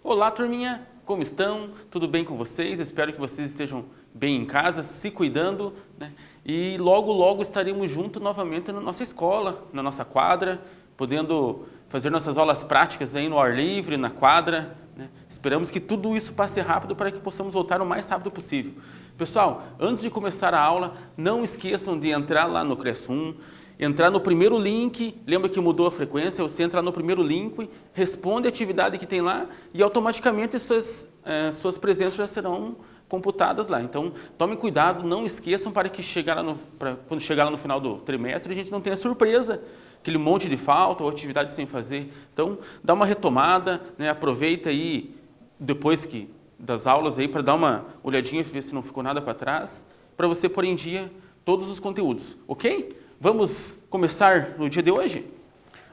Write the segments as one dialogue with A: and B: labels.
A: Olá, turminha! Como estão? Tudo bem com vocês? Espero que vocês estejam bem em casa, se cuidando, né? E logo estaremos juntos novamente na nossa escola, na nossa quadra, podendo fazer nossas aulas práticas aí no ar livre, na quadra, né? Esperamos que tudo isso passe rápido para que possamos voltar o mais rápido possível. Pessoal, antes de começar a aula, não esqueçam de entrar lá no Crescum, entrar no primeiro link, lembra que mudou a frequência, você entra no primeiro link, responde a atividade que tem lá e automaticamente suas presenças já serão computadas lá. Então, tomem cuidado, não esqueçam para que quando chegar lá no final do trimestre a gente não tenha surpresa, aquele monte de falta ou atividade sem fazer. Então, dá uma retomada, né? Aproveita aí depois das aulas aí para dar uma olhadinha, ver se não ficou nada para trás, para você pôr em dia todos os conteúdos, ok? Vamos começar no dia de hoje?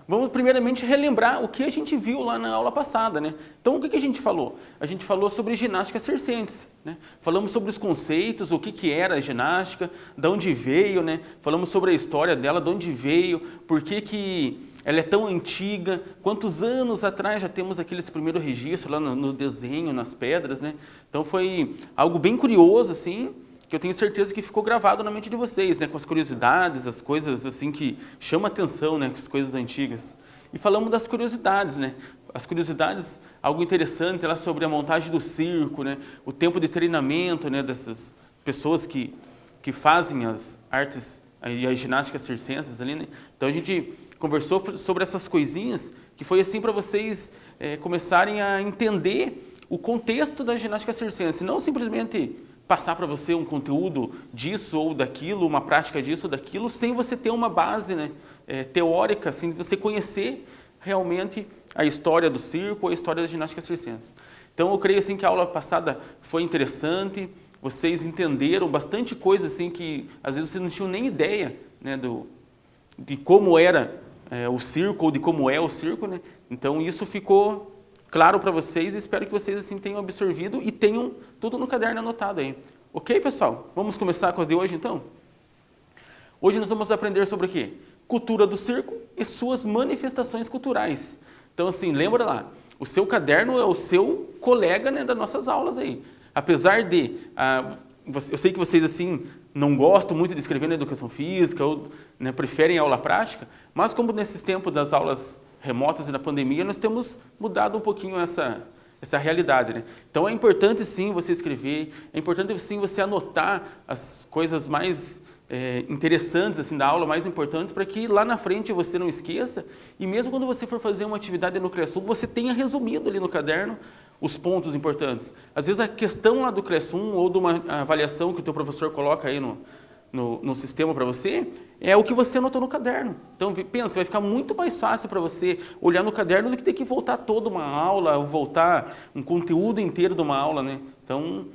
A: Vamos primeiramente relembrar o que a gente viu lá na aula passada, né? Então, o que a gente falou? A gente falou sobre ginástica circense, né? Falamos sobre os conceitos, o que era a ginástica, de onde veio, né? Falamos sobre a história dela, de onde veio, por que ela é tão antiga, quantos anos atrás já temos aqueles primeiros registros lá no desenho, nas pedras, né? Então, foi algo bem curioso, assim, que eu tenho certeza que ficou gravado na mente de vocês, né, com as curiosidades, as coisas assim que chamam a atenção, né, as coisas antigas. E falamos das curiosidades, né, as curiosidades, algo interessante lá sobre a montagem do circo, né, o tempo de treinamento, né, dessas pessoas que fazem as artes e as ginásticas circenses ali, né. Então a gente conversou sobre essas coisinhas que foi assim para vocês começarem a entender o contexto da ginástica circense, não simplesmente passar para você um conteúdo disso ou daquilo, uma prática disso ou daquilo, sem você ter uma base, né, teórica, sem você conhecer realmente a história do circo ou a história da ginástica circense. Então, eu creio assim, que a aula passada foi interessante, vocês entenderam bastante coisa assim, que às vezes vocês não tinham nem ideia, né, de como era o circo ou de como é o circo, né? Então, isso ficou claro para vocês e espero que vocês assim tenham absorvido e tenham tudo no caderno anotado aí. Ok, pessoal? Vamos começar com as de hoje, então? Hoje nós vamos aprender sobre o quê? Cultura do circo e suas manifestações culturais. Então, assim, lembra lá, o seu caderno é o seu colega, né, das nossas aulas aí. Apesar de, eu sei que vocês, assim, não gostam muito de escrever na educação física ou, né, preferem a aula prática, mas como nesses tempos das aulas remotas e na pandemia, nós temos mudado um pouquinho essa realidade, né? Então é importante sim você escrever, é importante sim você anotar as coisas mais interessantes assim da aula, mais importantes, para que lá na frente você não esqueça e mesmo quando você for fazer uma atividade no Crescum, você tenha resumido ali no caderno os pontos importantes. Às vezes a questão lá do Crescum ou de uma avaliação que o teu professor coloca aí no sistema para você, é o que você anotou no caderno. Então, pensa, vai ficar muito mais fácil para você olhar no caderno do que ter que voltar toda uma aula, ou voltar um conteúdo inteiro de uma aula, né? Então,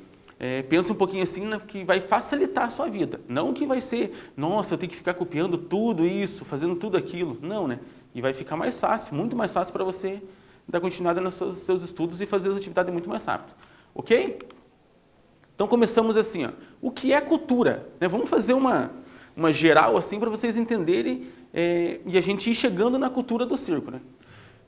A: pensa um pouquinho assim, né, que vai facilitar a sua vida. Não que vai ser, nossa, eu tenho que ficar copiando tudo isso, fazendo tudo aquilo. Não, né? E vai ficar mais fácil, muito mais fácil para você dar continuidade nos seus estudos e fazer as atividades muito mais rápido. Ok? Então, começamos assim, ó. O que é cultura? Vamos fazer uma geral assim para vocês entenderem e a gente ir chegando na cultura do circo, né?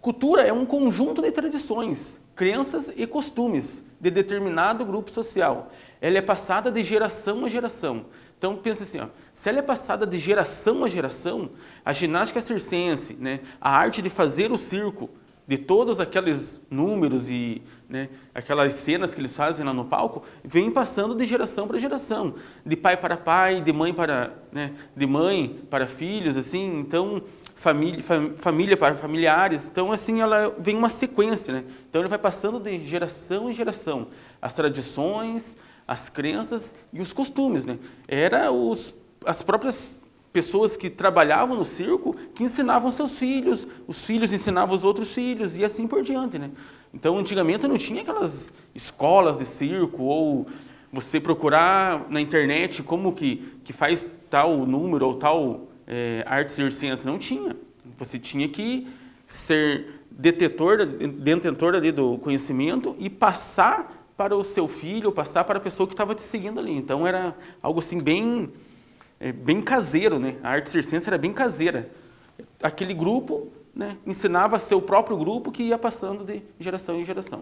A: Cultura é um conjunto de tradições, crenças e costumes de determinado grupo social. Ela é passada de geração a geração. Então, pensa assim, ó, se ela é passada de geração a geração, a ginástica circense, né, a arte de fazer o circo, de todos aqueles números e, né, aquelas cenas que eles fazem lá no palco, vem passando de geração para geração, de pai para pai, de mãe para, né, de mãe para filhos, assim, então família para familiares, então assim ela vem uma sequência, né? Então ele vai passando de geração em geração, as tradições, as crenças e os costumes, né? As próprias pessoas que trabalhavam no circo, que ensinavam seus filhos, os filhos ensinavam os outros filhos e assim por diante, né? Então, antigamente não tinha aquelas escolas de circo ou você procurar na internet como que faz tal número ou tal arte circense, não tinha. Você tinha que ser detentor ali do conhecimento e passar para o seu filho, passar para a pessoa que estava te seguindo ali. Então, era algo assim bem bem caseiro, né? A arte circense era bem caseira. Aquele grupo, né, ensinava seu próprio grupo que ia passando de geração em geração.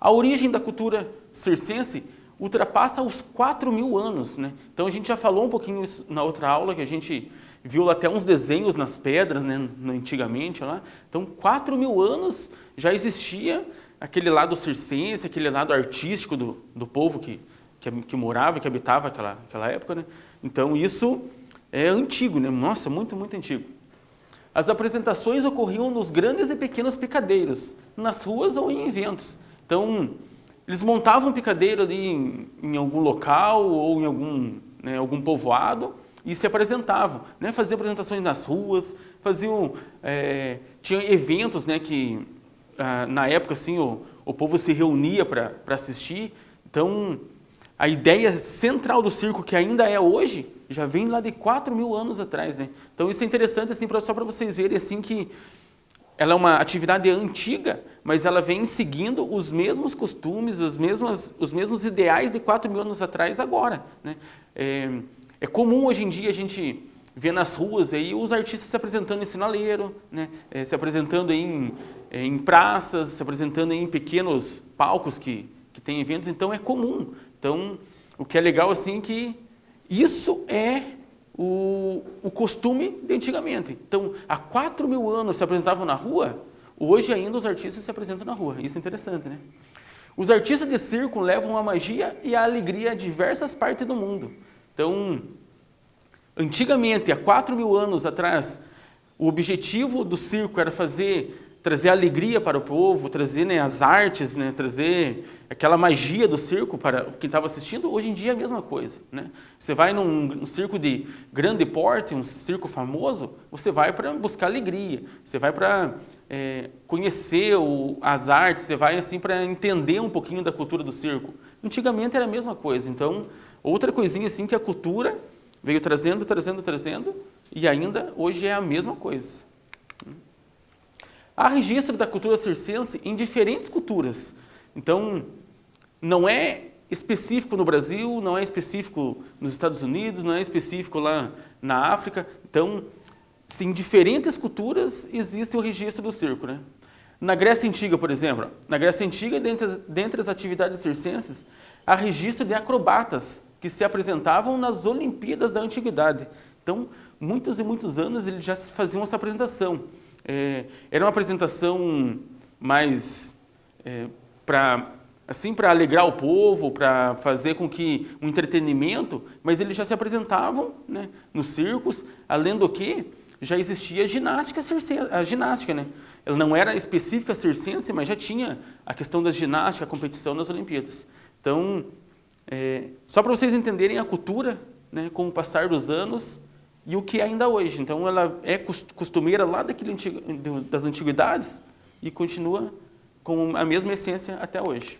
A: A origem da cultura circense ultrapassa os 4.000 anos, né? Então a gente já falou um pouquinho isso na outra aula, que a gente viu até uns desenhos nas pedras, né, antigamente lá. Então 4.000 anos já existia aquele lado circense, aquele lado artístico do povo que morava, que habitava aquela época, né? Então isso é antigo, né? Nossa, muito, muito antigo. As apresentações ocorriam nos grandes e pequenos picadeiros, nas ruas ou em eventos. Então, eles montavam um picadeiro ali em algum local ou em algum povoado e se apresentavam, né? Faziam apresentações nas ruas, tinha eventos, né, que na época assim, o povo se reunia para assistir. Então, a ideia central do circo, que ainda é hoje, já vem lá de 4.000 anos atrás, né? Então, isso é interessante assim, só para vocês verem assim, que ela é uma atividade antiga, mas ela vem seguindo os mesmos costumes, os mesmos ideais de 4.000 anos atrás agora, né? É comum hoje em dia a gente ver nas ruas aí os artistas se apresentando em sinaleiro, né? Se apresentando em praças, se apresentando em pequenos palcos que tem eventos, então é comum. Então, o que é legal assim é que isso é o costume de antigamente. Então, há 4.000 anos se apresentavam na rua, hoje ainda os artistas se apresentam na rua. Isso é interessante, né? Os artistas de circo levam a magia e a alegria a diversas partes do mundo. Então, antigamente, há 4.000 anos atrás, o objetivo do circo era trazer alegria para o povo, trazer, né, as artes, né, trazer aquela magia do circo para quem estava assistindo. Hoje em dia é a mesma coisa, né? Você vai num circo de grande porte, um circo famoso, você vai para buscar alegria, você vai para conhecer as artes, você vai assim para entender um pouquinho da cultura do circo. Antigamente era a mesma coisa. Então, outra coisinha assim que a cultura veio trazendo, e ainda hoje é a mesma coisa. Há registro da cultura circense em diferentes culturas. Então, não é específico no Brasil, não é específico nos Estados Unidos, não é específico lá na África. Então, em diferentes culturas existe o registro do circo, né? Na Grécia Antiga, por exemplo, dentre as atividades circenses, há registro de acrobatas que se apresentavam nas Olimpíadas da Antiguidade. Então, muitos e muitos anos eles já faziam essa apresentação. Era uma apresentação mais para alegrar o povo, para fazer com que um entretenimento, mas eles já se apresentavam, né, nos circos, além do que já existia a ginástica, né? Ela não era específica circense, mas já tinha a questão da ginástica, a competição nas Olimpíadas. Então, só para vocês entenderem a cultura, né, com o passar dos anos, e o que é ainda hoje. Então, ela é costumeira lá das antiguidades e continua com a mesma essência até hoje.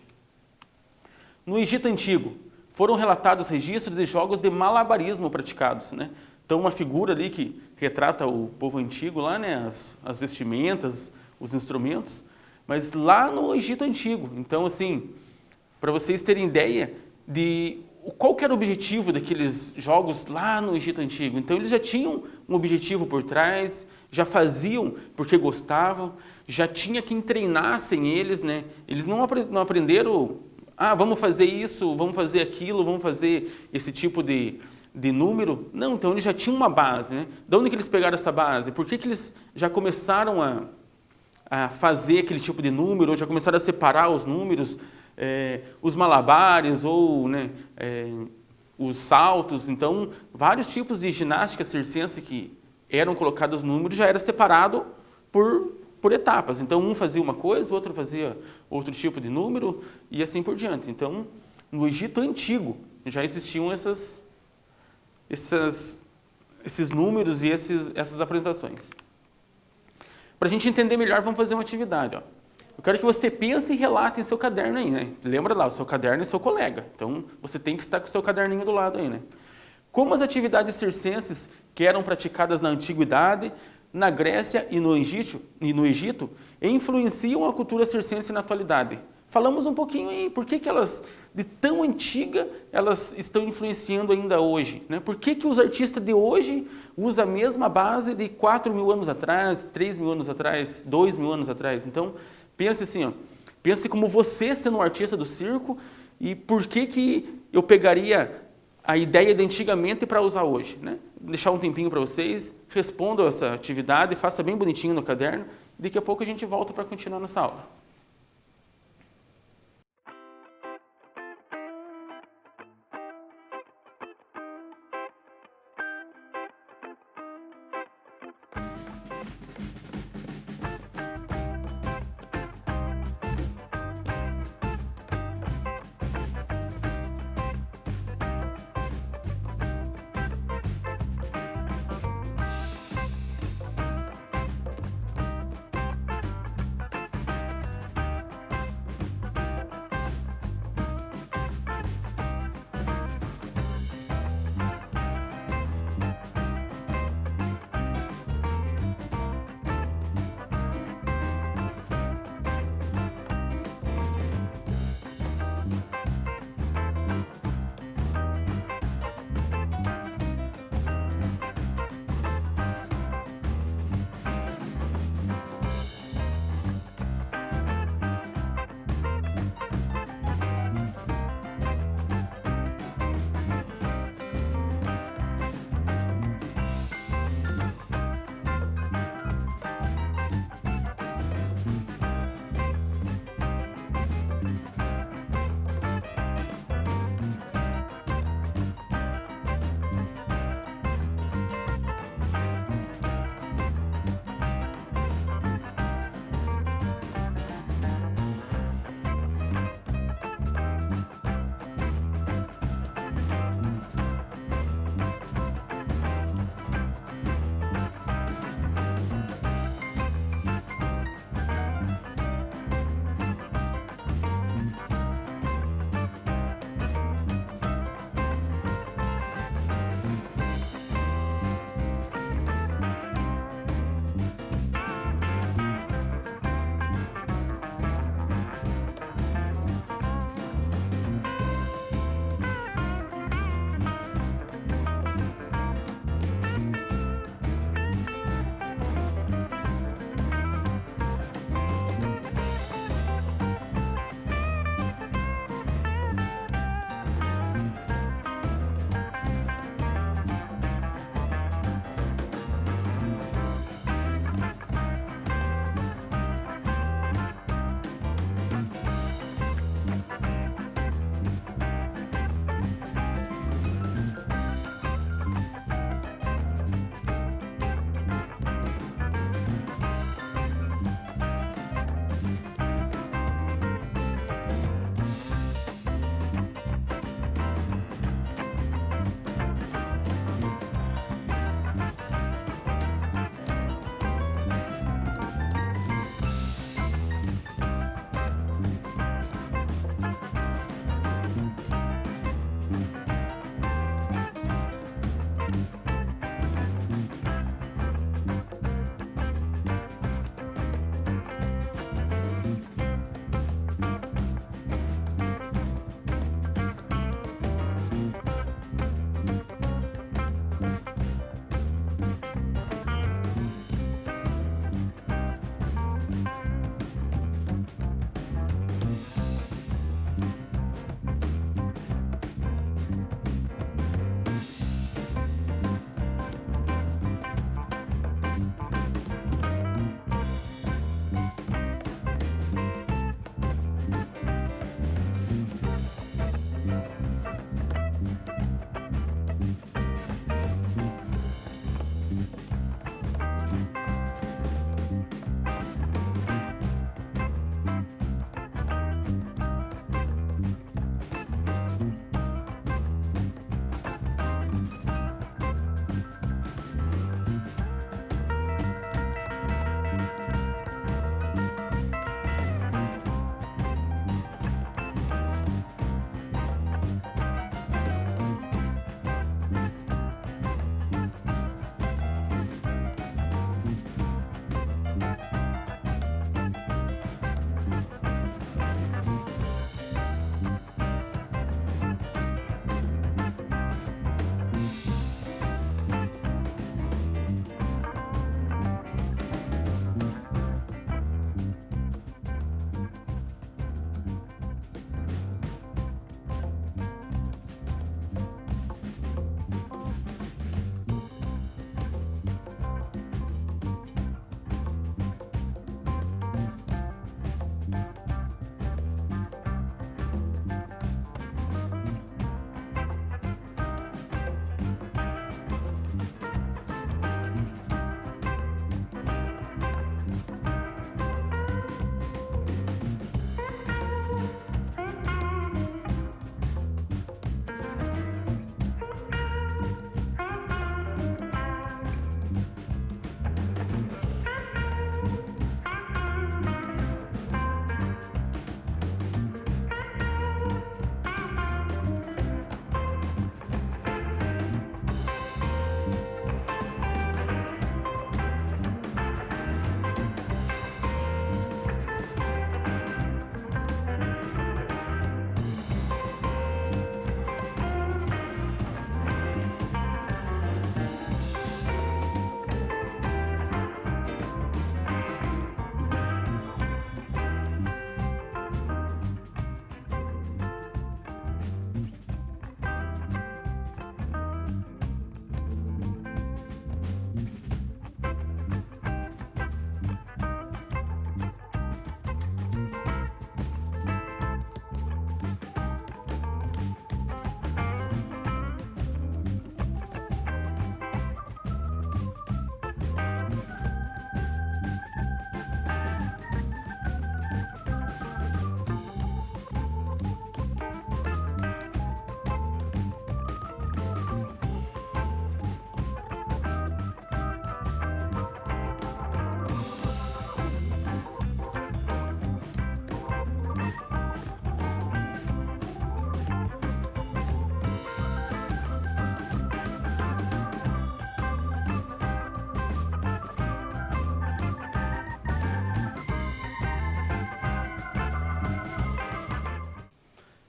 A: No Egito Antigo, foram relatados registros de jogos de malabarismo praticados, né? Então, uma figura ali que retrata o povo antigo lá, né? As vestimentas, os instrumentos, mas lá no Egito Antigo. Então, assim, para vocês terem ideia de qual que era o objetivo daqueles jogos lá no Egito Antigo. Então, eles já tinham um objetivo por trás, já faziam porque gostavam, já tinha quem treinassem eles, né? Eles não aprenderam, vamos fazer isso, vamos fazer aquilo, vamos fazer esse tipo de número. Não, então eles já tinham uma base, né? De onde que eles pegaram essa base? Por que eles já começaram a fazer aquele tipo de número, ou já começaram a separar os números, os malabares ou, né, os saltos? Então, vários tipos de ginástica circense que eram colocados no número já era separado por etapas. Então, um fazia uma coisa, o outro fazia outro tipo de número e assim por diante. Então, no Egito Antigo já existiam esses números e essas apresentações. Para a gente entender melhor, vamos fazer uma atividade. Ó. Eu quero que você pense e relate em seu caderno aí, né? Lembra lá, o seu caderno é seu colega. Então, você tem que estar com o seu caderninho do lado aí, né? Como as atividades circenses que eram praticadas na Antiguidade, na Grécia e no Egito influenciam a cultura circense na atualidade? falamos um pouquinho aí, por que elas, de tão antiga, elas estão influenciando ainda hoje, né? Por que os artistas de hoje usam a mesma base de 4.000 anos atrás, 3.000 anos atrás, 2.000 anos atrás? Então, pense assim, ó, pense como você sendo um artista do circo e por que eu pegaria a ideia de antigamente para usar hoje, né? Deixar um tempinho para vocês, respondam essa atividade, faça bem bonitinho no caderno, e daqui a pouco a gente volta para continuar nossa aula.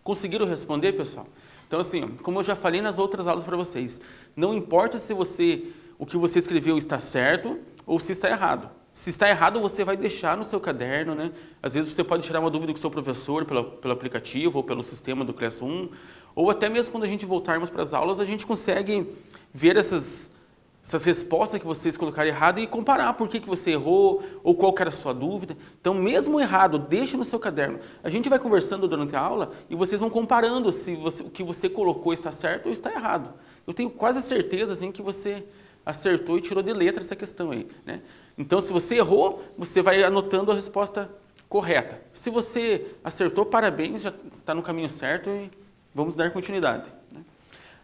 A: Conseguiram responder, pessoal? Então, assim, como eu já falei nas outras aulas para vocês, não importa se o que você escreveu está certo ou se está errado. Se está errado, você vai deixar no seu caderno, né? Às vezes você pode tirar uma dúvida com o seu professor pelo aplicativo ou pelo sistema do Classroom, ou até mesmo quando a gente voltarmos para as aulas, a gente consegue ver essas respostas que vocês colocaram errado e comparar por que você errou ou qual que era a sua dúvida. Então, mesmo errado, deixe no seu caderno. A gente vai conversando durante a aula e vocês vão comparando se o que você colocou está certo ou está errado. Eu tenho quase certeza assim, que você acertou e tirou de letra essa questão aí, né? Então, se você errou, você vai anotando a resposta correta. Se você acertou, parabéns, já está no caminho certo e vamos dar continuidade, né?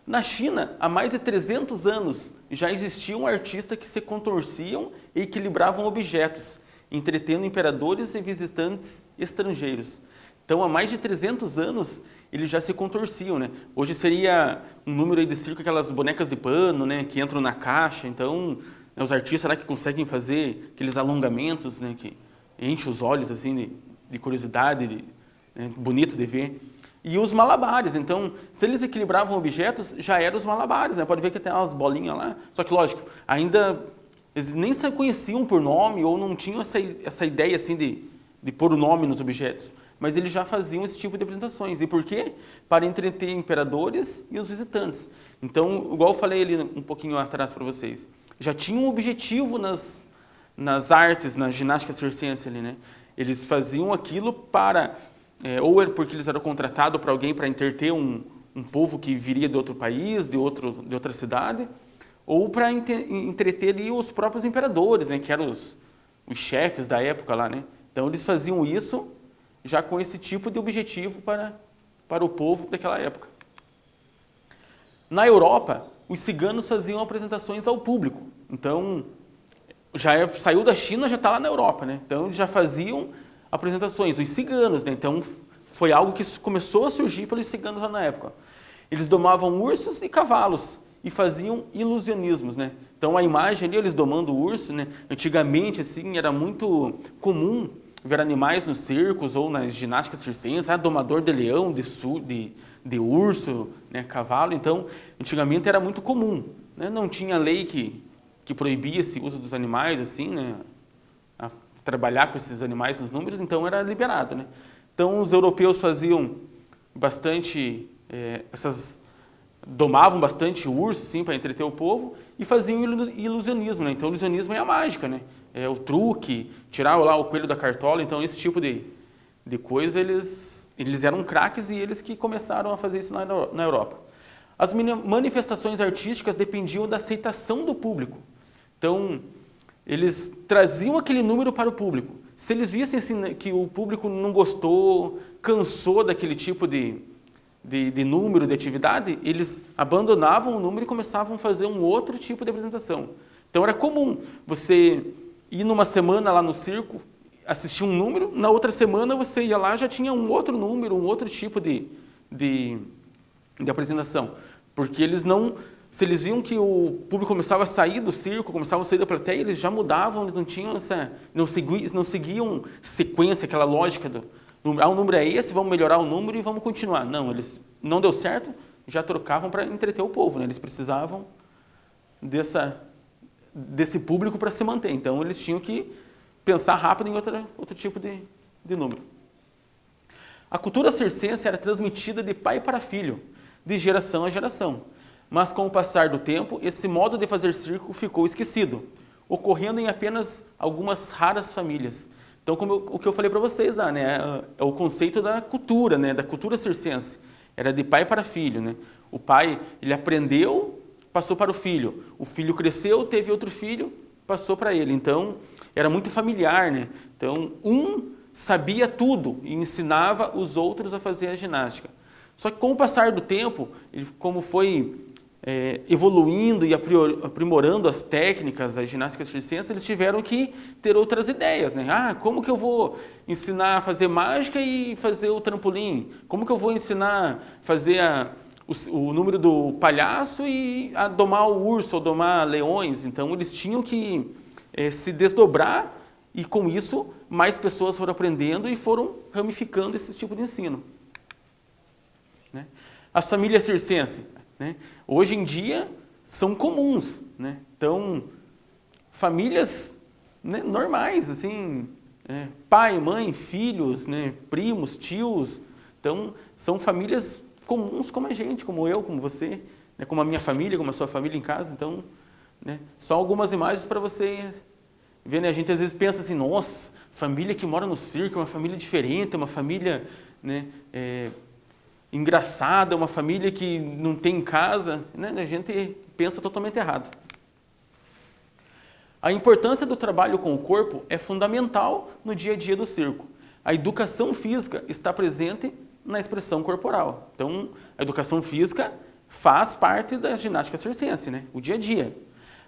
A: Na China, há mais de 300 anos, já existiam artistas que se contorciam e equilibravam objetos, entretendo imperadores e visitantes estrangeiros. Então, há mais de 300 anos, eles já se contorciam, né? Hoje seria um número aí de circo, aquelas bonecas de pano, né, que entram na caixa. Então, né, os artistas lá que conseguem fazer aqueles alongamentos, né, que enchem os olhos assim de curiosidade, né, bonito de ver. E os malabares, então, se eles equilibravam objetos, já eram os malabares, né? Pode ver que tem umas bolinhas lá, só que lógico, ainda eles nem se conheciam por nome ou não tinham essa ideia assim de pôr o nome nos objetos, mas eles já faziam esse tipo de apresentações. E por quê? Para entreter imperadores e os visitantes. Então, igual eu falei ali um pouquinho atrás para vocês, já tinha um objetivo nas artes, na ginástica circense ali, né? Eles faziam aquilo para... ou porque eles eram contratados para alguém para entreter um povo que viria de outro país, de outra cidade, ou para entreter ali os próprios imperadores, né, que eram os chefes da época lá, né? Então eles faziam isso já com esse tipo de objetivo para o povo daquela época. Na Europa, os ciganos faziam apresentações ao público. Então, saiu da China, já está lá na Europa, né? Então eles já faziam apresentações, os ciganos, né? Então foi algo que começou a surgir pelos ciganos lá na época. Eles domavam ursos e cavalos e faziam ilusionismos, né? Então a imagem ali, eles domando o urso, né? Antigamente, assim, era muito comum ver animais nos circos ou nas ginásticas circenses, domador de leão, de urso, né? Cavalo. Então, antigamente era muito comum, né? Não tinha lei que proibia esse uso dos animais, assim, né? Trabalhar com esses animais nos números, então era liberado, né? Então os europeus faziam bastante, domavam bastante urso, sim, para entreter o povo, e faziam ilusionismo, né? Então o ilusionismo é a mágica, né? É o truque, tirar lá o coelho da cartola. Então esse tipo de coisa, eles eram craques e eles que começaram a fazer isso na Europa. As manifestações artísticas dependiam da aceitação do público. Então, eles traziam aquele número para o público. Se eles vissem assim, que o público não gostou, cansou daquele tipo de número, de atividade, eles abandonavam o número e começavam a fazer um outro tipo de apresentação. Então era comum você ir numa semana lá no circo, assistir um número, na outra semana você ia lá já tinha um outro número, um outro tipo de apresentação. Porque eles não... Se eles viam que o público começava a sair do circo, começava a sair da plateia, eles já mudavam, eles não tinham não seguiam sequência, aquela lógica o número é esse, vamos melhorar o número e vamos continuar. Não, eles não deu certo, já trocavam para entreter o povo, né? Eles precisavam desse público para se manter. Então eles tinham que pensar rápido em outro tipo de número. A cultura circense era transmitida de pai para filho, de geração a geração. Mas com o passar do tempo, esse modo de fazer circo ficou esquecido, ocorrendo em apenas algumas raras famílias. Então, o que eu falei para vocês lá, né, é o conceito da cultura, né, da cultura circense. Era de pai para filho, né? O pai, ele aprendeu, passou para o filho cresceu, teve outro filho, passou para ele. Então, era muito familiar, né? Então, um sabia tudo e ensinava os outros a fazer a ginástica. Só que com o passar do tempo, como foi evoluindo e aprimorando as técnicas, as ginásticas circenses, eles tiveram que ter outras ideias, né? Como que eu vou ensinar a fazer mágica e fazer o trampolim? Como que eu vou ensinar a fazer o número do palhaço e a domar o urso ou domar leões? Então, eles tinham que se desdobrar e, com isso, mais pessoas foram aprendendo e foram ramificando esse tipo de ensino. né? As famílias circenses, né? Hoje em dia são comuns, né? Então, famílias, né, normais, assim, pai, mãe, filhos, né, primos, tios. Então, são famílias comuns como a gente, como eu, como você, né, como a minha família, como a sua família em casa. Então, né, só algumas imagens para você ver, né? A gente às vezes pensa assim, nossa, família que mora no circo é uma família diferente, é uma família, né, engraçada, uma família que não tem casa, né? A gente pensa totalmente errado. A importância do trabalho com o corpo é fundamental no dia a dia do circo. A educação física está presente na expressão corporal. Então, a educação física faz parte da ginástica circense, né? O dia a dia.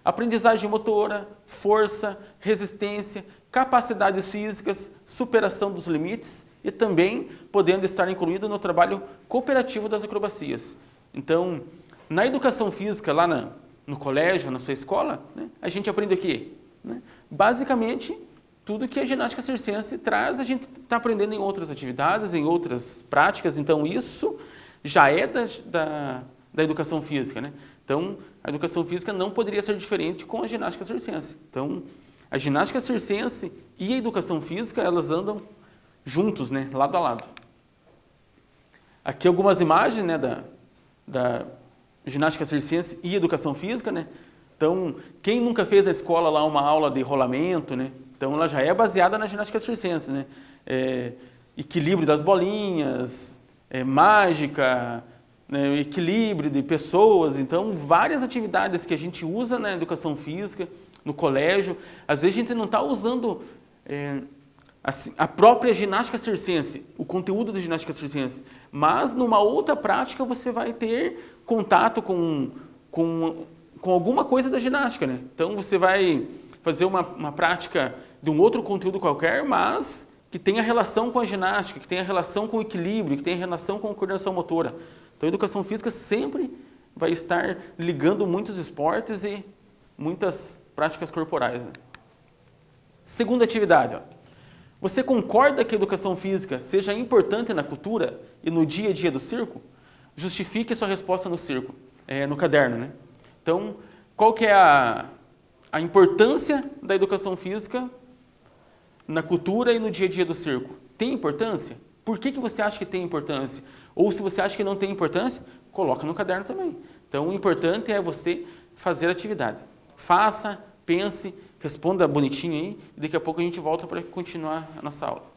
A: Aprendizagem motora, força, resistência, capacidades físicas, superação dos limites e também podendo estar incluído no trabalho cooperativo das acrobacias. Então, na educação física, lá no colégio, na sua escola, né, a gente aprende o quê? Né? Basicamente, tudo que a ginástica circense traz, a gente está aprendendo em outras atividades, em outras práticas. Então, isso já é da educação física, né? Então, a educação física não poderia ser diferente com a ginástica circense. Então, a ginástica circense e a educação física, elas andam juntos, né? Lado a lado. Aqui algumas imagens, né, da ginástica circense e educação física, né? Então, quem nunca fez na escola lá uma aula de rolamento, né? Então, ela já é baseada na ginástica circense, né? Equilíbrio das bolinhas, mágica, né? Equilíbrio de pessoas. Então, várias atividades que a gente usa na educação física, no colégio. Às vezes, a gente não está usando a própria ginástica circense, o conteúdo da ginástica circense, mas numa outra prática você vai ter contato com alguma coisa da ginástica, né? Então você vai fazer uma prática de um outro conteúdo qualquer, mas que tenha relação com a ginástica, que tenha relação com o equilíbrio, que tenha relação com a coordenação motora. Então a educação física sempre vai estar ligando muitos esportes e muitas práticas corporais, né? Segunda atividade, ó. Você concorda que a educação física seja importante na cultura e no dia a dia do circo? Justifique sua resposta no circo, no caderno, né? Então, qual que é a importância da educação física na cultura e no dia a dia do circo? Tem importância? Por que você acha que tem importância? Ou se você acha que não tem importância, coloca no caderno também. Então, o importante é você fazer a atividade. Faça, pense, responda bonitinho aí, e daqui a pouco a gente volta para continuar a nossa aula.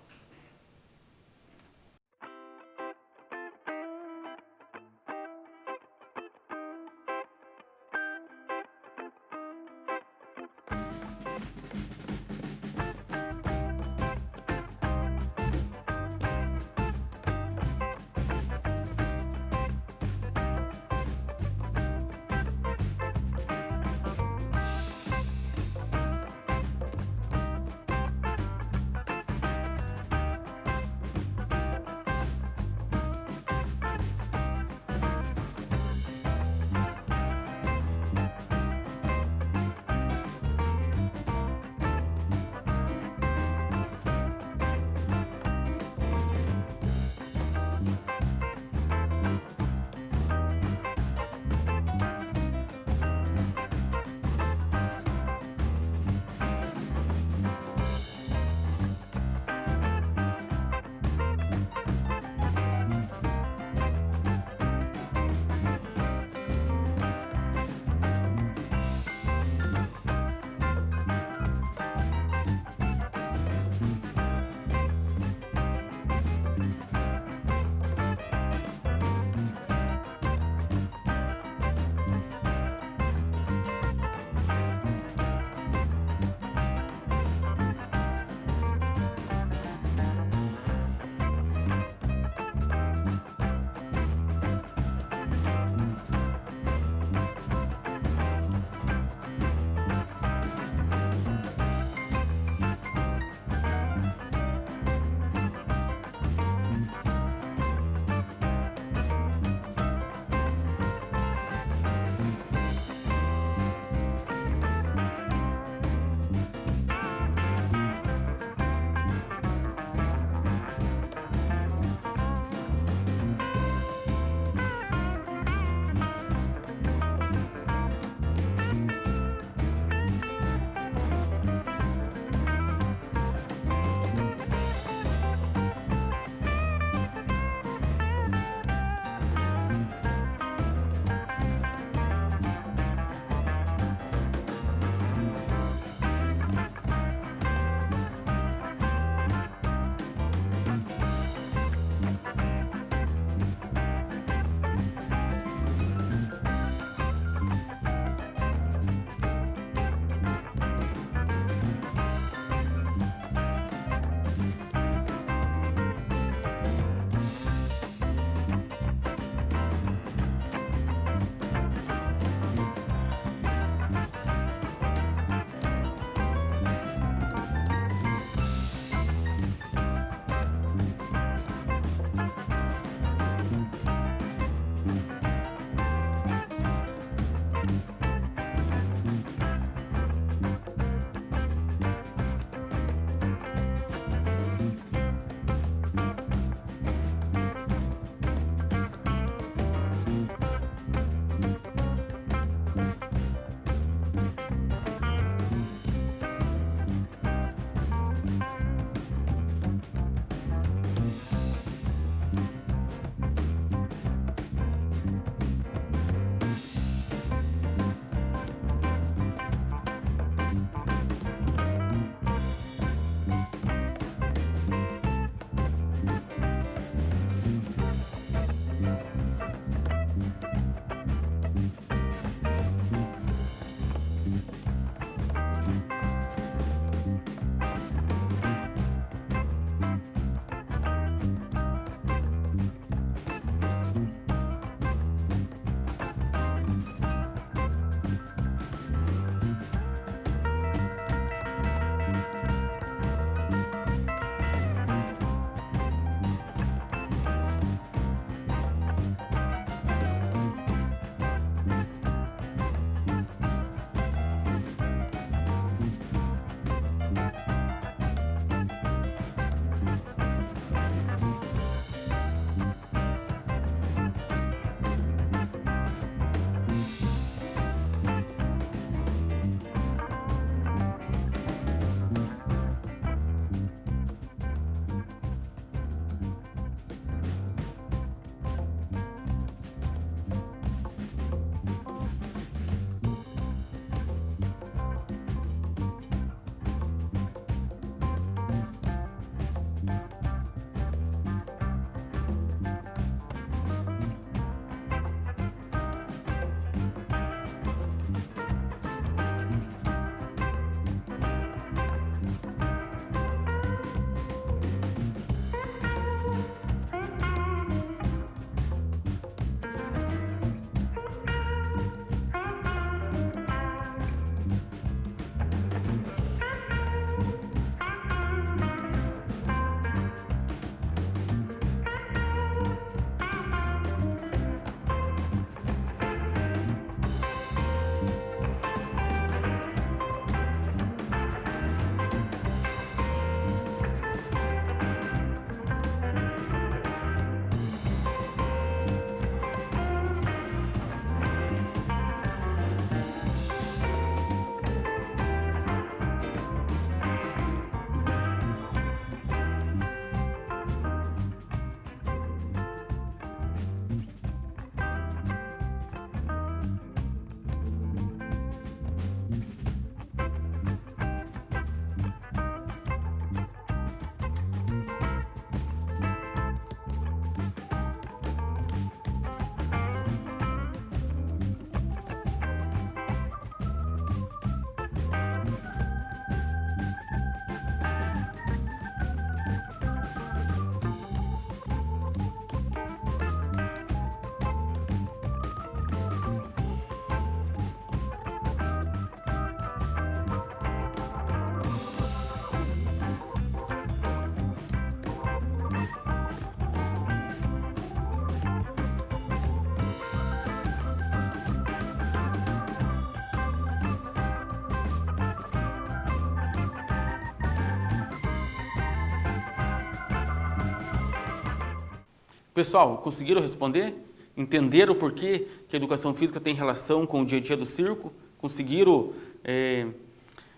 A: Pessoal, conseguiram responder? Entenderam o porquê que a educação física tem relação com o dia a dia do circo? Conseguiram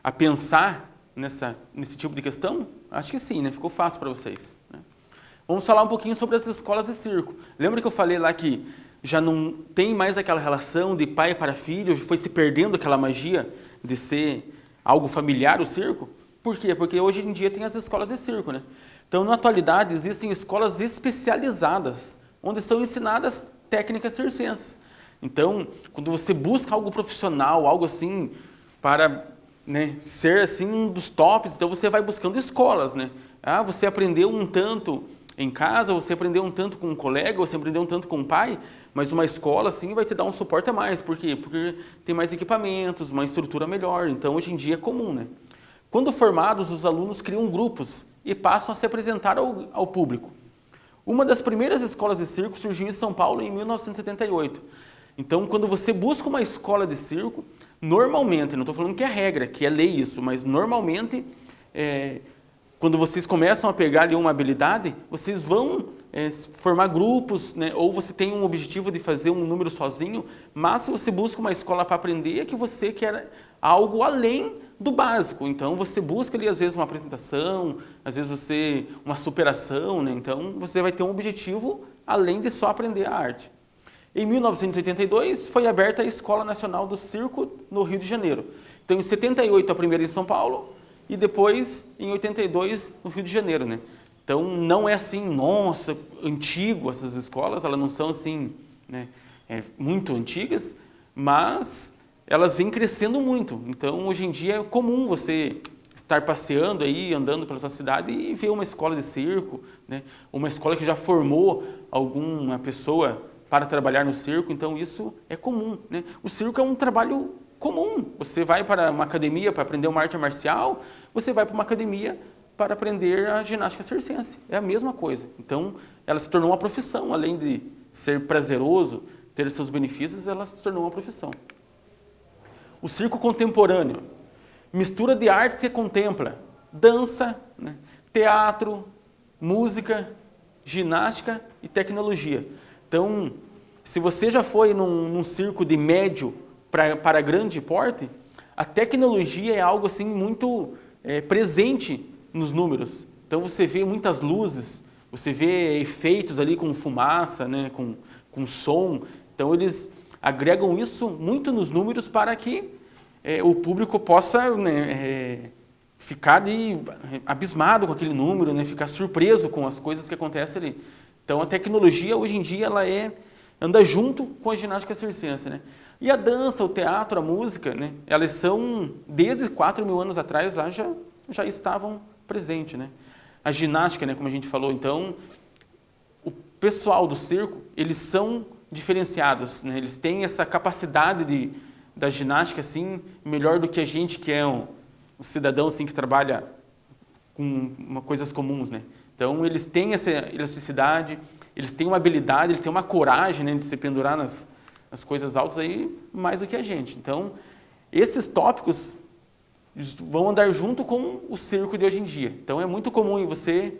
A: a pensar nesse tipo de questão? Acho que sim, né? Ficou fácil para vocês, né? Vamos falar um pouquinho sobre as escolas de circo. Lembra que eu falei lá que já não tem mais aquela relação de pai para filho, foi se perdendo aquela magia de ser algo familiar o circo? Por quê? Porque hoje em dia tem as escolas de circo, né? Então, na atualidade, existem escolas especializadas, onde são ensinadas técnicas circenses. Então, quando você busca algo profissional, algo assim, para, né, ser assim um dos tops, então você vai buscando escolas, né? Ah, você aprendeu um tanto em casa, você aprendeu um tanto com um colega, você aprendeu um tanto com um pai, mas uma escola assim vai te dar um suporte a mais. Por quê? Porque tem mais equipamentos, uma estrutura melhor. Então, hoje em dia é comum, né? Quando formados, os alunos criam grupos e passam a se apresentar ao público. Uma das primeiras escolas de circo surgiu em São Paulo em 1978. Então, quando você busca uma escola de circo, normalmente, não estou falando que é regra, que é lei isso, mas normalmente, quando vocês começam a pegar ali uma habilidade, vocês vão formar grupos, né? Ou você tem um objetivo de fazer um número sozinho, mas se você busca uma escola para aprender, é que você quer algo além do básico. Então, você busca ali, às vezes, uma apresentação, às vezes uma superação, né? Então, você vai ter um objetivo além de só aprender a arte. Em 1982, foi aberta a Escola Nacional do Circo no Rio de Janeiro. Então, em 78, a primeira em São Paulo, e depois, em 82, no Rio de Janeiro, né? Então, não é assim, nossa, antigo essas escolas, elas não são assim, né, muito antigas, mas elas vêm crescendo muito. Então, hoje em dia é comum você estar passeando aí, andando pela sua cidade e ver uma escola de circo, né? Uma escola que já formou alguma pessoa para trabalhar no circo. Então, isso é comum, né? O circo é um trabalho comum. Você vai para uma academia para aprender uma arte marcial, você vai para uma academia para aprender a ginástica circense. É a mesma coisa. Então, ela se tornou uma profissão. Além de ser prazeroso, ter seus benefícios, ela se tornou uma profissão. O circo contemporâneo, mistura de artes que contempla dança, né, teatro, música, ginástica e tecnologia. Então, se você já foi num circo de médio para grande porte, a tecnologia é algo assim muito presente nos números. Então, você vê muitas luzes, você vê efeitos ali com fumaça, né, com som. Então, eles agregam isso muito nos números para que o público possa, né, ficar ali abismado com aquele número, né, ficar surpreso com as coisas que acontecem ali. Então, a tecnologia, hoje em dia, ela anda junto com a ginástica circense, né? E a dança, o teatro, a música, né, elas são, desde 4.000 anos atrás, lá já estavam presentes, né? A ginástica, né, como a gente falou, então, o pessoal do circo, eles são diferenciados, né? Eles têm essa capacidade da ginástica, assim, melhor do que a gente que é um cidadão, assim, que trabalha com coisas comuns, né? Então, eles têm essa elasticidade, eles têm uma habilidade, eles têm uma coragem, né, de se pendurar nas coisas altas aí, mais do que a gente. Então, esses tópicos vão andar junto com o circo de hoje em dia. Então, é muito comum você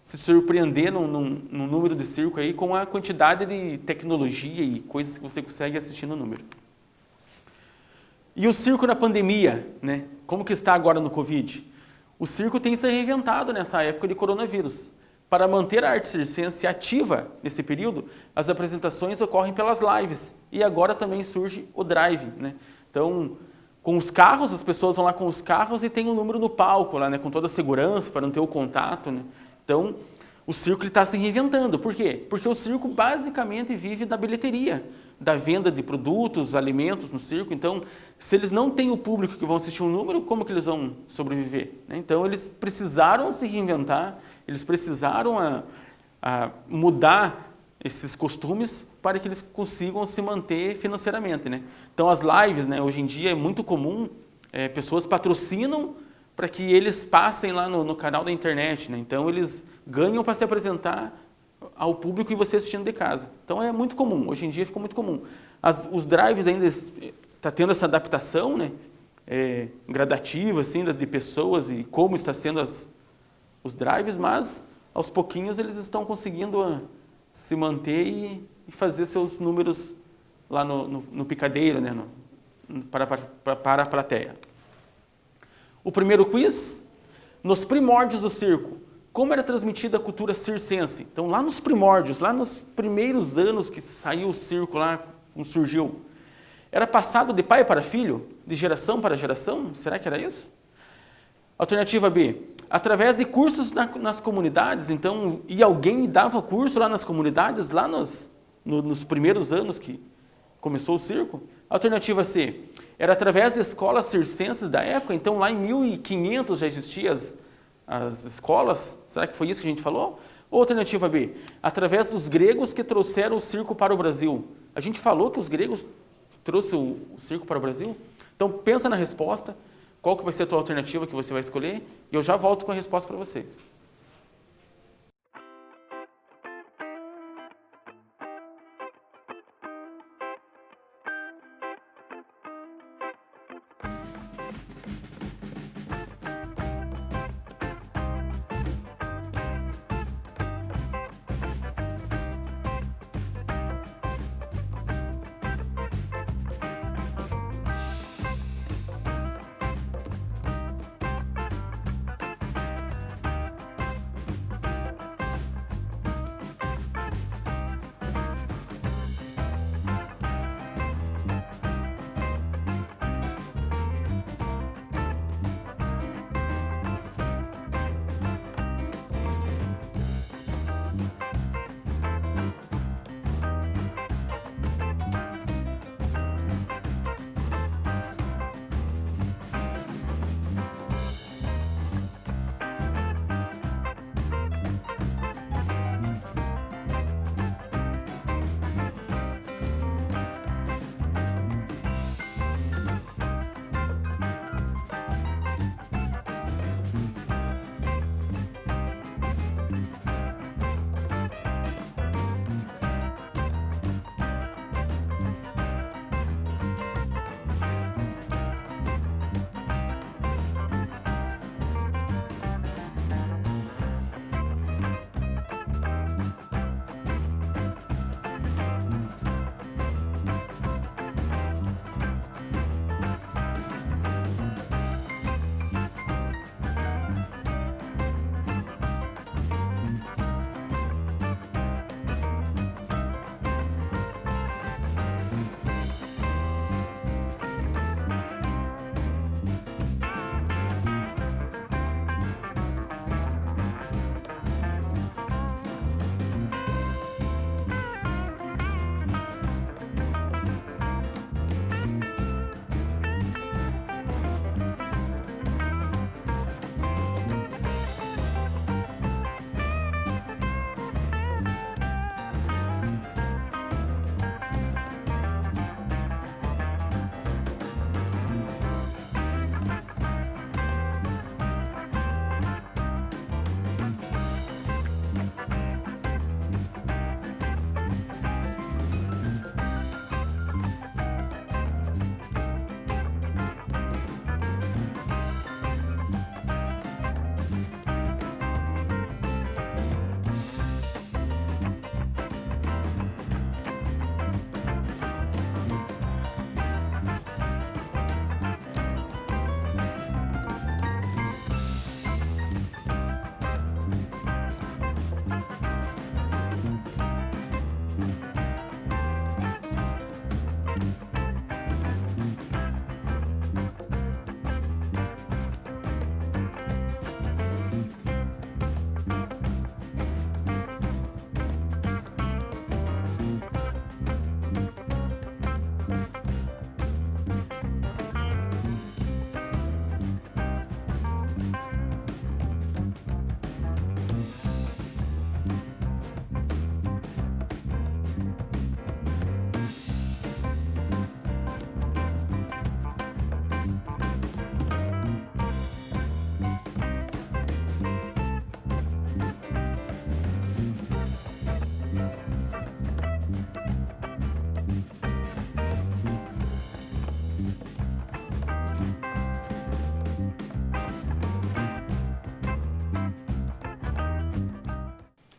A: se surpreender num número de circo aí com a quantidade de tecnologia e coisas que você consegue assistir no número. E o circo na pandemia, né? Como que está agora no Covid? O circo tem se reinventado nessa época de coronavírus. Para manter a arte circense ativa nesse período, as apresentações ocorrem pelas lives. E agora também surge o drive, né? Então, com os carros, as pessoas vão lá com os carros e tem um número no palco lá, né? Com toda a segurança, para não ter o contato, né? Então, o circo está se reinventando. Por quê? Porque o circo basicamente vive da bilheteria, da venda de produtos, alimentos no circo. Então, se eles não têm o público que vão assistir um número, como que eles vão sobreviver, né? Então, eles precisaram se reinventar, eles precisaram a mudar esses costumes para que eles consigam se manter financeiramente, né? Então, as lives, né, hoje em dia é muito comum, pessoas patrocinam para que eles passem lá no canal da internet, né? Então, eles ganham para se apresentar ao público e você assistindo de casa. Então, é muito comum, hoje em dia ficou muito comum. Os drives ainda está tendo essa adaptação, né, gradativa, assim, de pessoas e como está sendo os drives, mas aos pouquinhos eles estão conseguindo se manter e fazer seus números lá no picadeiro, né? Para a plateia. O primeiro quiz, nos primórdios do circo, como era transmitida a cultura circense? Então, lá nos primórdios, lá nos primeiros anos que saiu o circo, lá como surgiu, era passado de pai para filho, de geração para geração? Será que era isso? Alternativa B, através de cursos nas comunidades, então, e alguém dava curso lá nas comunidades, lá nos primeiros anos que começou o circo? Alternativa C, era através de escolas circenses da época, então lá em 1500 já existiam as escolas, será que foi isso que a gente falou? Ou alternativa B, através dos gregos que trouxeram o circo para o Brasil. A gente falou que os gregos trouxeram o circo para o Brasil? Então pensa na resposta, qual que vai ser a tua alternativa que você vai escolher, e eu já volto com a resposta para vocês.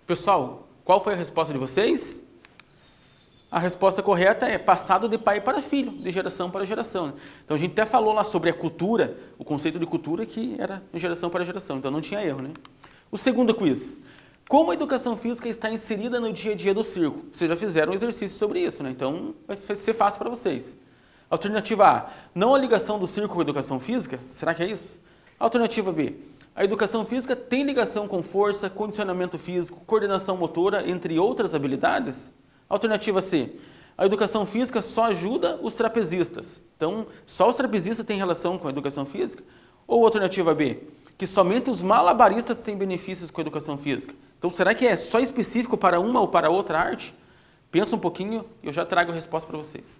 A: Pessoal, Qual foi a resposta de vocês? A resposta correta é passado de pai para filho, de geração para geração. Né? Então a gente até falou lá sobre a cultura, o conceito de cultura que era de geração para geração, então não tinha erro. Né? O segundo quiz. Como a educação física está inserida no dia a dia do circo? Vocês já fizeram um exercício sobre isso, né? Então vai ser fácil para vocês. Alternativa A. Não a ligação do circo com a educação física? Será que é isso? Alternativa B. A educação física tem ligação com força, condicionamento físico, coordenação motora, entre outras habilidades? Alternativa C. A educação física só ajuda os trapezistas. Então, só os trapezistas têm relação com a educação física? Ou alternativa B. Que somente os malabaristas têm benefícios com a educação física. Então, será que é só específico para uma ou para outra arte? Pensa um pouquinho e eu já trago a resposta para vocês.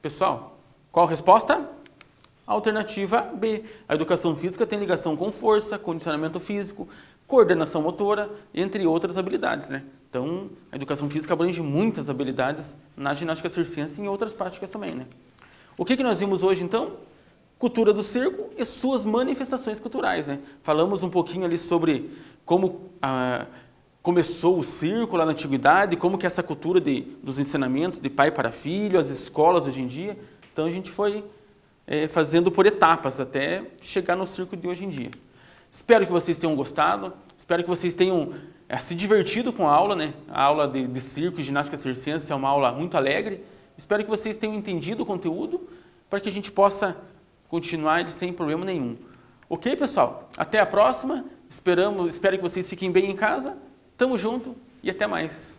A: Pessoal, qual a resposta? Alternativa B. A educação física tem ligação com força, condicionamento físico, coordenação motora, entre outras habilidades, né? Então, a educação física abrange muitas habilidades na ginástica circense e em outras práticas também, né? O que nós vimos hoje, então? Cultura do circo e suas manifestações culturais, né? Falamos um pouquinho ali sobre como começou o circo lá na antiguidade, como que essa cultura dos ensinamentos de pai para filho, as escolas hoje em dia. Então, a gente foi fazendo por etapas até chegar no circo de hoje em dia. Espero que vocês tenham gostado, espero que vocês tenham se divertido com a aula, né? A aula de circo e ginástica circense é uma aula muito alegre. Espero que vocês tenham entendido o conteúdo para que a gente possa continuar ele sem problema nenhum. Ok, pessoal? Até a próxima. Espero que vocês fiquem bem em casa. Tamo junto e até mais.